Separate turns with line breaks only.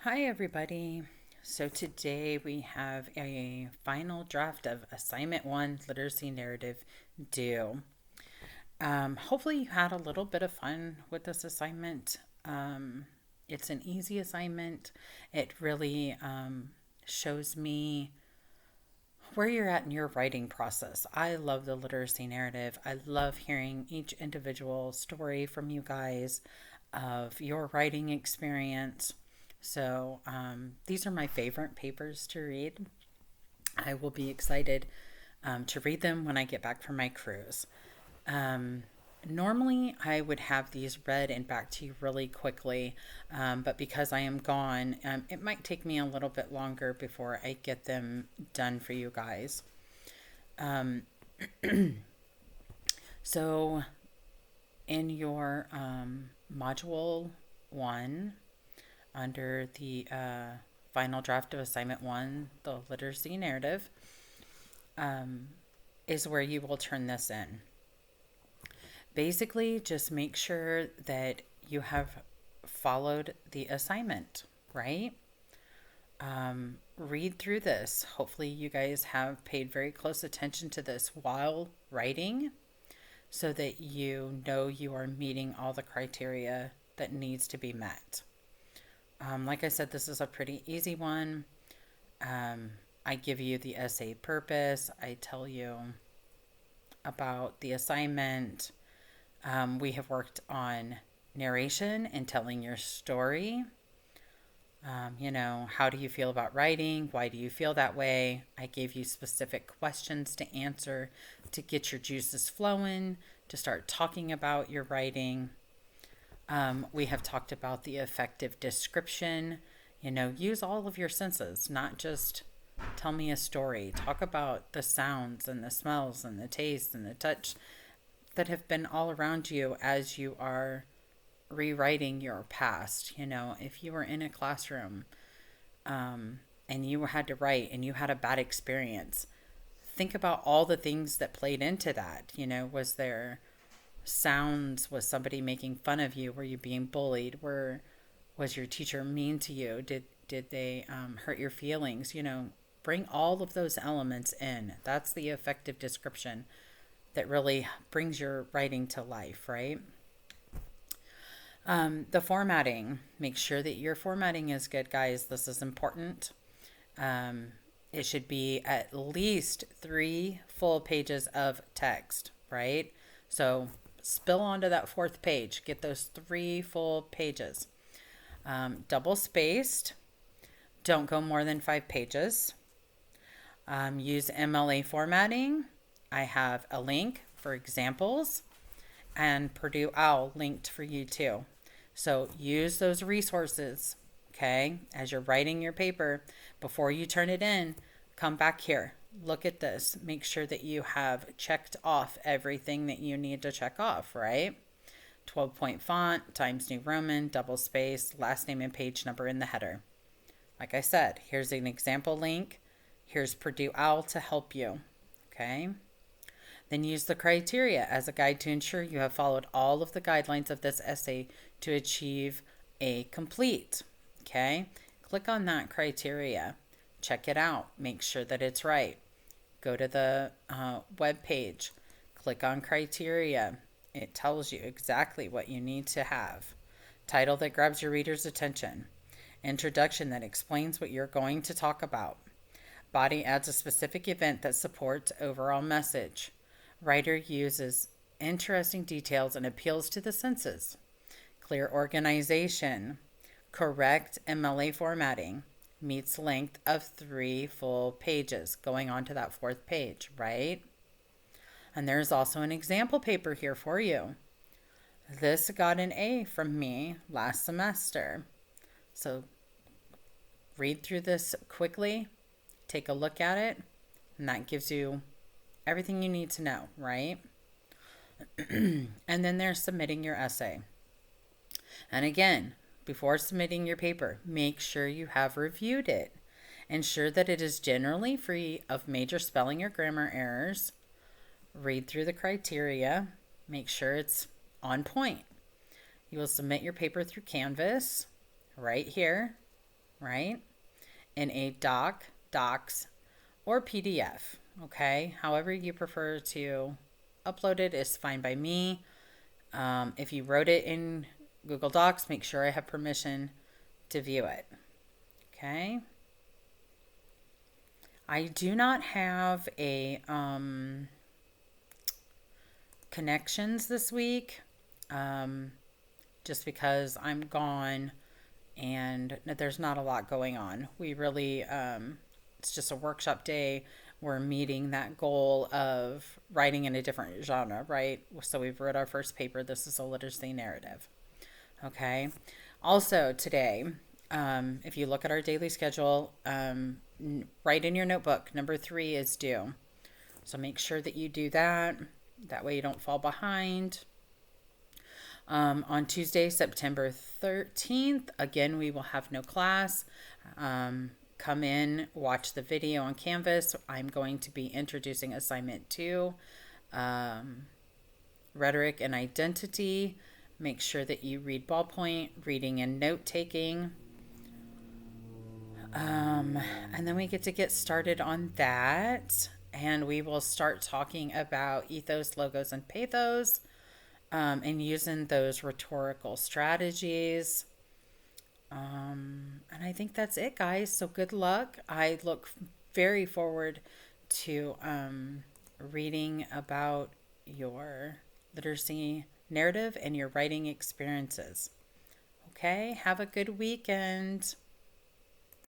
Hi, everybody. So today we have a final draft of Assignment 1 Literacy Narrative due. Hopefully, you had a little bit of fun with this assignment. It's an easy assignment. It really shows me where you're at in your writing process. I love the literacy narrative. I love hearing each individual story from you guys of your writing experience. So these are my favorite papers to read. I will be excited to read them when I get back from my cruise. Um, Normally, I would have these read and back to you really quickly, but because I am gone, it might take me a little bit longer before I get them done for you guys. Um, so, in your module one, under the final draft of assignment one, the literacy narrative, um, is where you will turn this in. Basically, just make sure that you have followed the assignment, right? Read through this. Hopefully, you guys have paid very close attention to this while writing so that you know you are meeting all the criteria that needs to be met. Like I said, this is a pretty easy one. I give you the essay purpose. I tell you about the assignment. We have worked on narration and telling your story. How do you feel about writing? Why do you feel that way? I gave you specific questions to answer to get your juices flowing, to start talking about your writing. We have talked about the effective description. Use all of your senses, not just tell me a story. Talk about the sounds and the smells and the taste and the touch that have been all around you as you are rewriting your past. If you were in a classroom and you had to write and you had a bad experience, think about all the things that played into that. Was there sounds? Was somebody making fun of you? Were you being bullied? Was your teacher mean to you? Did they hurt your feelings? Bring all of those elements in. That's the effective description that really brings your writing to life, right? The formatting. Make sure that your formatting is good, guys. This is important. It should be at least 3 full pages of text, right? So spill onto that 4th page. Get those 3 full pages. Double spaced. Don't go more than 5 pages. Use MLA formatting. I have a link for examples and Purdue OWL linked for you too. So use those resources, okay? As you're writing your paper, before you turn it in, come back here. Look at this. Make sure that you have checked off everything that you need to check off, right? 12-point font, Times New Roman, double space, last name and page number in the header. Like I said, here's an example link. Here's Purdue OWL to help you, okay? Then use the criteria as a guide to ensure you have followed all of the guidelines of this essay to achieve a complete, okay? Click on that criteria. Check it out. Make sure that it's right. Go to the web page. Click on criteria. It tells you exactly what you need to have. Title that grabs your reader's attention. Introduction that explains what you're going to talk about. Body adds a specific event that supports overall message. Writer uses interesting details and appeals to the senses. Clear organization. Correct MLA formatting. Meets length of 3 full pages, going on to that 4th page, right? And there's also an example paper here for you. This got an A from me last semester. So read through this quickly, take a look at it, and that gives you everything you need to know, right? And then there's submitting your essay. And again, before submitting your paper, make sure you have reviewed it. Ensure that it is generally free of major spelling or grammar errors. Read through the criteria. Make sure it's on point. You will submit your paper through Canvas right here. right? In a docs, or PDF, okay? However you prefer to upload it is fine by me. If you wrote it in Google Docs, make sure I have permission to view it, okay? I do not have a connections this week, just because I'm gone and there's not a lot going on. We really, it's just a workshop day. We're meeting that goal of writing in a different genre, right? So we've wrote our first paper. This is a literacy narrative. Okay. Also today, if you look at our daily schedule, write in your notebook, number 3 is due. So make sure that you do that. That way you don't fall behind. On Tuesday, September 13th, again, we will have no class. Come in, watch the video on Canvas. I'm going to be introducing assignment 2, rhetoric and identity. Make sure that you read ballpoint, reading and note taking. And then we get started on that. And we will start talking about ethos, logos, and pathos, and using those rhetorical strategies. And I think that's it, guys. So good luck. I look very forward to reading about your literacy narrative and your writing experiences. Okay, have a good weekend.